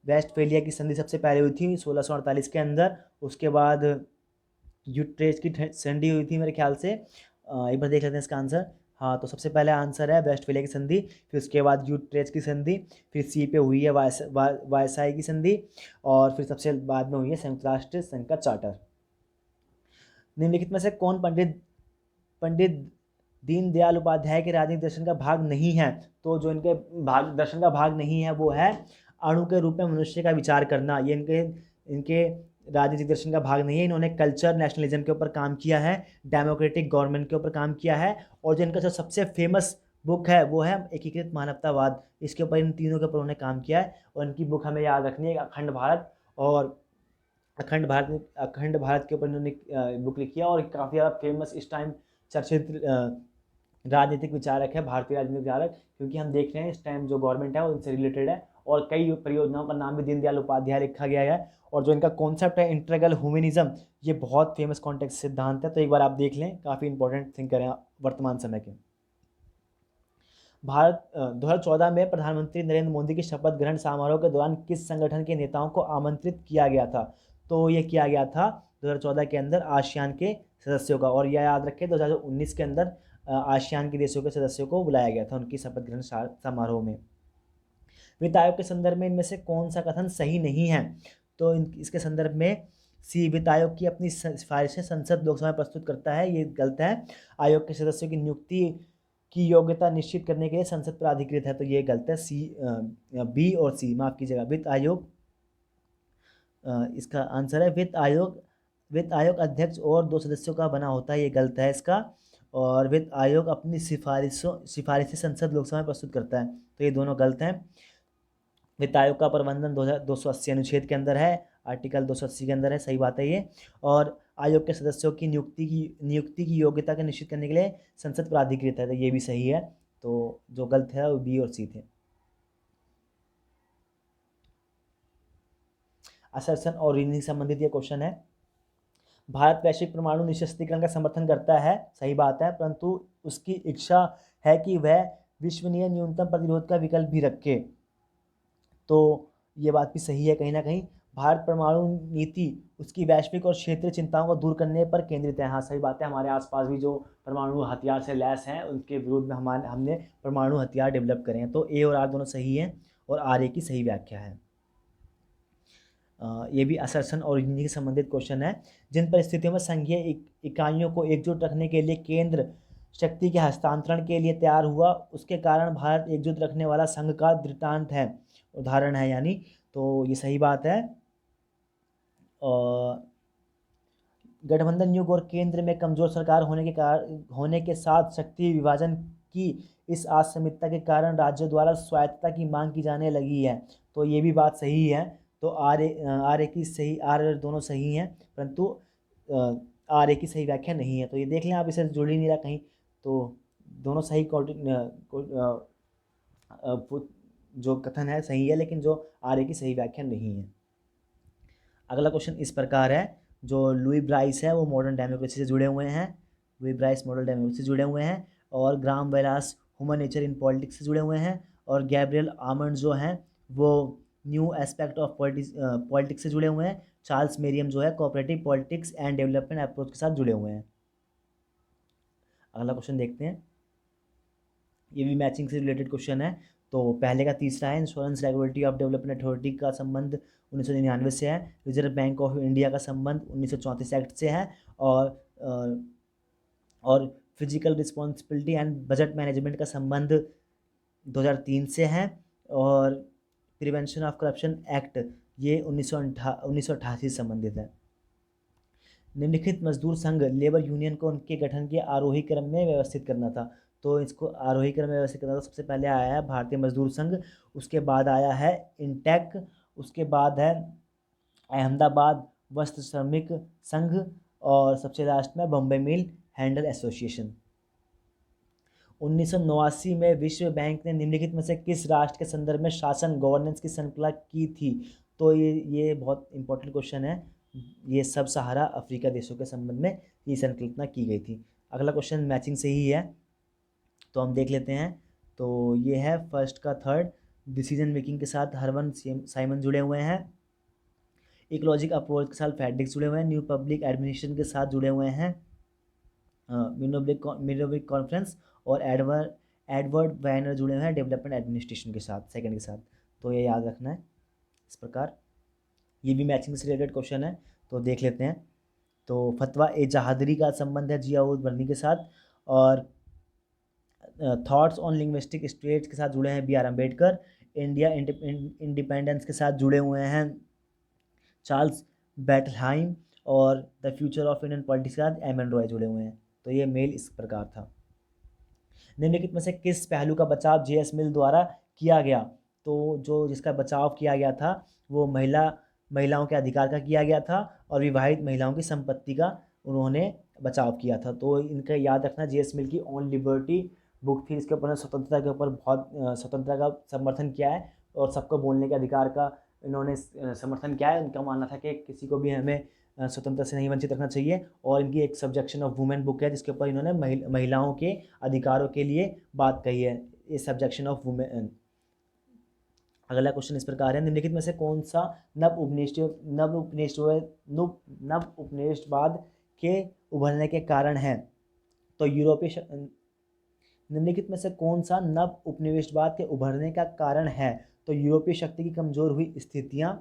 वेस्टफेलिया की संधि सबसे पहले हुई थी 1648 के अंदर। उसके बाद यूट्रेज की संधि हुई थी मेरे ख्याल से, एक बार देख लेते हैं इसका आंसर। हाँ, तो सबसे पहले आंसर है वेस्टफेलिया की संधि, फिर उसके बाद यूट्रेज की संधि, फिर सी पे हुई है वायसाई की संधि, और फिर सबसे बाद में हुई है संयुक्त राष्ट्र संघ का चार्टर। निम्नलिखित में से कौन पंडित दीनदयाल उपाध्याय के राजनीतिक दर्शन का भाग नहीं है? तो जो इनके दर्शन का भाग नहीं है वो है अणु के रूप में मनुष्य का विचार करना, ये इनके राजनीतिक दर्शन का भाग नहीं है। इन्होंने कल्चर नेशनलिज्म के ऊपर काम किया है, डेमोक्रेटिक गवर्नमेंट के ऊपर काम किया है, और जो इनका जो सबसे फेमस बुक है वो है एकीकृत मानवतावाद, इसके ऊपर इन तीनों के ऊपर उन्होंने काम किया है। और इनकी बुक हमें याद रखनी है अखंड भारत, और अखंड भारत के ऊपर इन्होंने बुक लिखी है, और काफ़ी ज़्यादा फेमस इस टाइम चर्चित राजनीतिक विचारक है, भारतीय राजनीतिक विचारक, क्योंकि हम देख रहे हैं इस टाइम जो गवर्नमेंट है वो इनसे रिलेटेड है, और कई परियोजनाओं का नाम भी दीनदयाल उपाध्याय लिखा गया है। और जो इनका कॉन्सेप्ट है इंटीग्रल ह्यूमनिज्म, ये बहुत फेमस कॉन्टेक्स्ट सिद्धांत है, तो एक बार आप देख लें, काफ़ी इंपॉर्टेंट थिंकर हैं वर्तमान समय के। भारत 2014 में प्रधानमंत्री नरेंद्र मोदी के शपथ ग्रहण समारोह के दौरान किस संगठन के नेताओं को आमंत्रित किया गया था? तो ये किया गया था 2014 के अंदर आसियान के सदस्यों का, और यह याद रखें 2019 के अंदर आसियान के देशों के सदस्यों को बुलाया गया था उनकी शपथ ग्रहण समारोह में। वित्त आयोग के संदर्भ में इनमें से कौन सा कथन सही नहीं है? तो इसके संदर्भ में सी, वित्त आयोग की अपनी सिफारिशें संसद लोकसभा में प्रस्तुत करता है, ये गलत है। आयोग के सदस्यों की नियुक्ति की योग्यता निश्चित करने के लिए संसद पर अधिकृत है, तो ये गलत है। बी और सी, माफ कीजिएगा, वित्त आयोग इसका आंसर है। वित्त आयोग अध्यक्ष और 2 सदस्यों का बना होता है, ये गलत है इसका। और वित्त आयोग अपनी सिफारिशें संसद लोकसभा में प्रस्तुत करता है, तो ये दोनों गलत हैं। वित्त आयोग का प्रबंधन 280 अनुच्छेद के अंदर है, आर्टिकल 280 के अंदर है, सही बात है ये। और आयोग के सदस्यों की नियुक्ति की योग्यता के निश्चित करने के लिए संसद प्राधिकृत है। तो ये भी सही है। तो जो गलत है वो बी और सी थे। असर्शन और रीजनिंग संबंधित ये क्वेश्चन है। भारत वैश्विक परमाणु निरस्त्रीकरण का समर्थन करता है, सही बात है, परंतु उसकी इच्छा है कि वह विश्वसनीय न्यूनतम प्रतिरोध का विकल्प भी रखे। तो ये बात भी सही है कहीं ना कहीं। भारत परमाणु नीति उसकी वैश्विक और क्षेत्रीय चिंताओं को दूर करने पर केंद्रित है। हाँ सही बात है, हमारे आसपास भी जो परमाणु हथियार से लैस हैं उनके विरुद्ध में हमने परमाणु हथियार डेवलप करे हैं। तो ए और आर दोनों सही हैं और आर ए की सही व्याख्या है। ये भी असर्शन और यूनिटी से संबंधित क्वेश्चन है। जिन परिस्थितियों में संघीय इकाइयों को एकजुट रखने के लिए केंद्र शक्ति के हस्तांतरण के लिए तैयार हुआ, उसके कारण भारत एकजुट रखने वाला संघ का दृष्टांत है, उदाहरण है यानी। तो ये सही बात है। और गठबंधन युग और केंद्र में कमजोर सरकार होने के साथ शक्ति विभाजन की इस असममितता के कारण राज्यों द्वारा स्वायत्तता की मांग की जाने लगी है। तो ये भी बात सही है। तो आर ए की सही, आर दोनों सही हैं, परंतु आर ए की सही व्याख्या नहीं है। तो ये देख लें आप, इसे जुड़ ही नहीं रहा कहीं। तो दोनों सही जो कथन है सही है, लेकिन जो आर ए की सही व्याख्या नहीं है। अगला क्वेश्चन इस प्रकार है। जो लुई ब्राइस है वो मॉडर्न डेमोक्रेसी से जुड़े हुए हैं, लुई ब्राइस मॉडर्न डेमोक्रेसी से जुड़े हुए हैं। और ग्राम वेलास ह्यूमन नेचर इन पॉलिटिक्स से जुड़े हुए हैं। और गैब्रियल आमंड जो हैं वो न्यू एस्पेक्ट ऑफ पॉलिटिक्स से जुड़े हुए हैं। चार्ल्स मेरियम जो है cooperative politics and development approach के साथ जुड़े हुए हैं। अगला क्वेश्चन देखते हैं, ये भी मैचिंग से रिलेटेड क्वेश्चन है। तो पहले का तीसरा है, insurance regulatory of development authority का संबंध 1999 से है। रिजर्व बैंक ऑफ इंडिया का संबंध 1934 एक्ट से है। और physical responsibility and budget management का संबंध 2003 से है। और प्रिवेंशन ऑफ करप्शन एक्ट ये 1988 से संबंधित है। निम्नलिखित मजदूर संघ लेबर यूनियन को उनके गठन के आरोही क्रम में व्यवस्थित करना था। तो इसको आरोही क्रम में व्यवस्थित करना था। सबसे पहले आया है भारतीय मजदूर संघ, उसके बाद आया है इंटेक, उसके बाद है अहमदाबाद वस्त्र श्रमिक संघ, और सबसे लास्ट में बॉम्बे मिल हैंडल एसोसिएशन। 1989 में विश्व बैंक ने निम्नलिखित में से किस राष्ट्र के संदर्भ में शासन गवर्नेंस की संकल्पना की थी। तो ये बहुत इंपॉर्टेंट क्वेश्चन है। ये सब सहारा अफ्रीका देशों के संबंध में ये संकल्पना की गई थी। अगला क्वेश्चन मैचिंग से ही है, तो हम देख लेते हैं। तो ये है फर्स्ट का थर्ड, डिसीजन मेकिंग के साथ हरवन साइमन जुड़े हुए हैं। इकोलॉजिक अप्रोच के साथ फेडिक्स जुड़े हुए हैं। न्यू पब्लिक एडमिनिस्ट्रेशन के साथ जुड़े हुए हैं मिनोब्लिक कॉन्फ्रेंस। और एडवर्ड वैनर जुड़े हुए हैं डेवलपमेंट एडमिनिस्ट्रेशन के साथ, सेकंड के साथ। तो ये याद रखना है इस प्रकार। ये भी मैचिंग से रिलेटेड क्वेश्चन है, तो देख लेते हैं। तो फतवा ए जहादरी का संबंध है जियाउल बर्नी के साथ। और थॉट्स ऑन लिंग्विस्टिक स्टेट्स के साथ जुड़े हैं B R Ambedkar. India independence के साथ जुड़े हुए हैं चार्ल्स बैटलहाइम। और the future of Indian politics के साथ एम एन रॉय जुड़े हुए हैं। तो ये मेल इस प्रकार था। निम्नलिखित में से किस पहलू का बचाव जेएस मिल द्वारा किया गया। तो जो जिसका बचाव किया गया था वो महिलाओं के अधिकार का किया गया था, और विवाहित महिलाओं की संपत्ति का उन्होंने बचाव किया था। तो इनका याद रखना, जेएस मिल की ऑन लिबर्टी बुक थी। इसके ऊपर स्वतंत्रता के ऊपर बहुत स्वतंत्रता का समर्थन किया है, और सबको बोलने के अधिकार का इन्होंने समर्थन किया है। उनका मानना था कि किसी को भी हमें स्वतंत्रता से नहीं वंचित रखना चाहिए। और इनकी एक सब्जेक्शन ऑफ वुमेन बुक है जिसके ऊपर इन्होंने महिलाओं के अधिकारों के लिए बात कही है, ये सब्जेक्शन ऑफ वुमेन। अगला क्वेश्चन इस प्रकार है, निम्नलिखित में से कौन सा नव उपनिवेशवाद के उभरने के कारण है। तो निम्नलिखित में से कौन सा नव उपनिवेशवाद के उभरने का कारण है। तो यूरोपीय शक्ति की कमजोर हुई स्थितियां।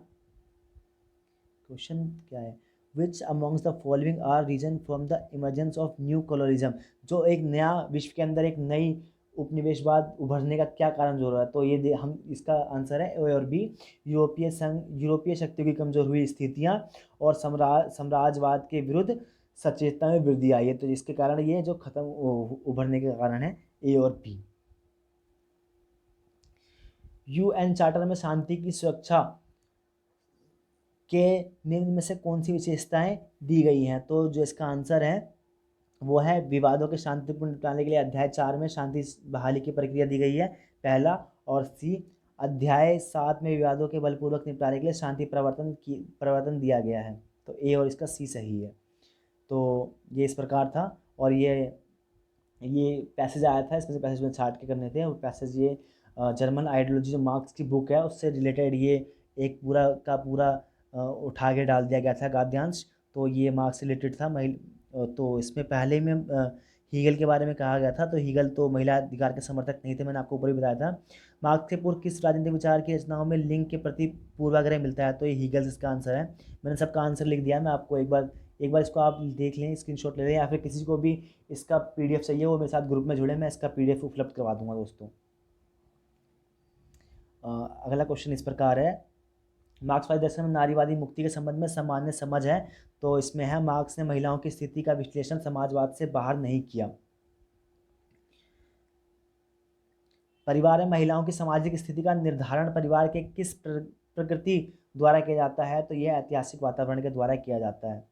क्वेश्चन क्या है, which amongst the following are reason from the emergence of new colonialism. जो एक नया विश्व के अंदर एक नई उपनिवेशवाद उभरने का क्या कारण जो रहा है। तो ये हम इसका आंसर है ए और बी, यूरोपीय शक्तियों की कमजोर हुई स्थितियां और साम्राज्यवाद के विरुद्ध सचेतता में वृद्धि आई है। तो जिसके कारण ये जो खत्म उभरने के कारण है ए और बी। यूएन चार्टर में शांति की सुरक्षा के निम्न में से कौन सी विशेषताएं दी गई हैं? तो जो इसका आंसर है वो है विवादों के शांतिपूर्ण निपटाने के लिए अध्याय 4 में शांति बहाली की प्रक्रिया दी गई है, पहला। और सी, अध्याय 7 में विवादों के बलपूर्वक निपटारे के लिए शांति प्रवर्तन दिया गया है। तो ए और इसका सी सही है। तो ये इस प्रकार था। और ये पैसेज आया था, इसमें से पैसेज में छाट के करने थे। वो पैसेज ये जर्मन आइडियोलॉजी जो मार्क्स की बुक है उससे रिलेटेड ये एक पूरा का पूरा उठा के डाल दिया गया था गद्यांश। तो ये मार्क्स से रिलेटेड था। तो इसमें पहले में हीगल के बारे में कहा गया था। तो हीगल तो महिला अधिकार के समर्थक नहीं थे, मैंने आपको ऊपर ही बताया था। मार्क्स के पूर्व किस राजनीतिक विचार की रचनाओं में लिंग के प्रति पूर्वाग्रह मिलता है? तो ये हीगल इसका आंसर है। मैंने सबका आंसर लिख दिया। मैं आपको एक बार इसको आप देख लें, स्क्रीनशॉट ले लें, या फिर किसी को भी इसका पीडीएफ चाहिए वो मेरे साथ ग्रुप में जुड़े, मैं इसका पीडीएफ उपलब्ध करवा दूंगा दोस्तों। अगला क्वेश्चन इस प्रकार है, मार्क्सवादी दर्शन में नारीवादी मुक्ति के संबंध में सामान्य समझ है। तो इसमें है, मार्क्स ने महिलाओं की स्थिति का विश्लेषण समाजवाद से बाहर नहीं किया। परिवार में महिलाओं की सामाजिक स्थिति का निर्धारण परिवार के किस प्रकृति द्वारा किया जाता है? तो यह ऐतिहासिक वातावरण के द्वारा किया जाता है।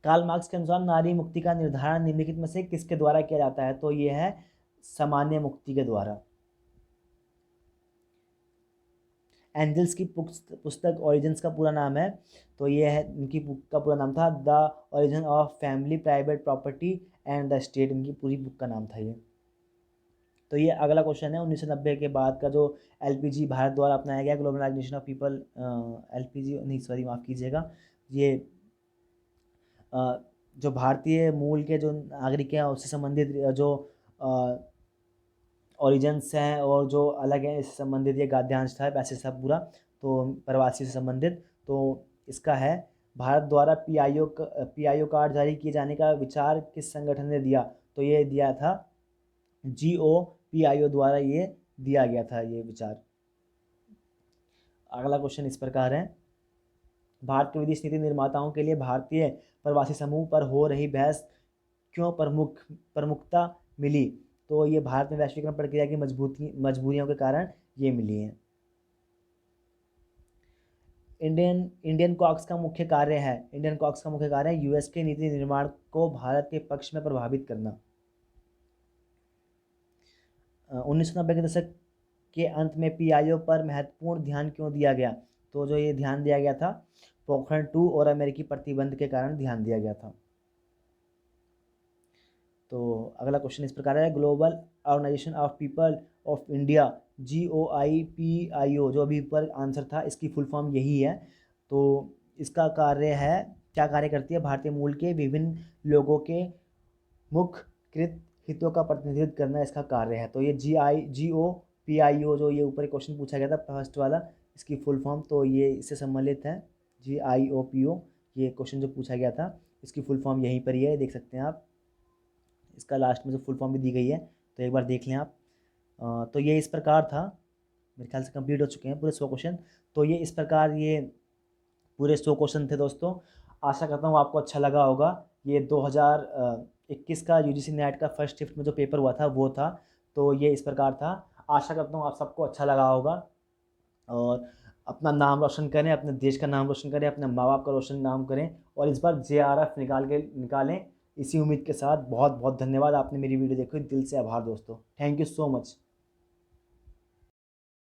कार्ल मार्क्स के अनुसार नारी मुक्ति का निर्धारण निम्नलिखित में से किसके द्वारा किया जाता है? तो यह है सामान्य मुक्ति के द्वारा। एंजल्स की पुस्तक ओरिजिन्स का पूरा नाम है। तो ये है, इनकी बुक का पूरा नाम था the origin of family, private property and the state. इनकी पूरी बुक का नाम था ये। तो ये अगला क्वेश्चन है, 1990 के बाद का जो एलपीजी भारत द्वारा अपनाया गया, global organisation of people, LPG नहीं, सॉरी माफ़ कीजिएगा, ये जो भारतीय मूल के जो नागरिक हैं उससे संबंधित जो ओरिजिन्स हैं और जो अलग हैं इससे संबंधित ये गद्यांश था, पैसेज था पूरा, तो प्रवासी से संबंधित। तो इसका है, भारत द्वारा पीआईओ कार्ड जारी किए जाने का विचार किस संगठन ने दिया? तो ये दिया था GOPIO द्वारा ये दिया गया था ये विचार। अगला क्वेश्चन इस प्रकार है, भारत के विदेश नीति निर्माताओं के लिए भारतीय प्रवासी समूह पर हो रही बहस क्यों प्रमुखता मिली? तो ये भारत में वैश्वीकरण प्रक्रिया की मजबूरियों के कारण ये मिली है। इंडियन कॉक्स का मुख्य कार्य है यूएस के नीति निर्माण को भारत के पक्ष में प्रभावित करना। 1990 के दशक के अंत में पीआईओ पर महत्वपूर्ण ध्यान क्यों दिया गया? तो जो ये ध्यान दिया गया था, पोखरण 2 और अमेरिकी प्रतिबंध के कारण ध्यान दिया गया था। तो अगला क्वेश्चन इस प्रकार है, global organisation of people of India GOIPIO, जो अभी ऊपर आंसर था, इसकी फुल फॉर्म यही है। तो इसका कार्य है, क्या कार्य करती है? भारतीय मूल के विभिन्न लोगों के मुख्यकृत हितों का प्रतिनिधित्व करना इसका कार्य है। तो ये GOPIO जो ये ऊपर क्वेश्चन पूछा गया था फर्स्ट वाला, इसकी फुल फॉर्म तो ये इससे सम्मिलित है, GIOPO। ये क्वेश्चन जो पूछा गया था इसकी फुल फॉर्म यहीं पर ही है, देख सकते हैं आप, इसका लास्ट में जो फुल फॉर्म भी दी गई है, तो एक बार देख लें आप। तो ये इस प्रकार था, मेरे ख्याल से कंप्लीट हो चुके हैं पूरे 100 क्वेश्चन। तो ये इस प्रकार ये पूरे 100 क्वेश्चन थे दोस्तों। आशा करता हूँ आपको अच्छा लगा होगा। ये 2021 का UGC नेट का फर्स्ट शिफ्ट में जो पेपर हुआ था वो था। तो ये इस प्रकार था। आशा करता हूँ आप सबको अच्छा लगा होगा, और अपना नाम रोशन करें, अपने देश का नाम रोशन करें, अपने माँ बाप का रोशन नाम करें, और इस बार JRF निकालें। इसी उम्मीद के साथ बहुत बहुत धन्यवाद, आपने मेरी वीडियो देखी, दिल से आभार दोस्तों। Thank you so much.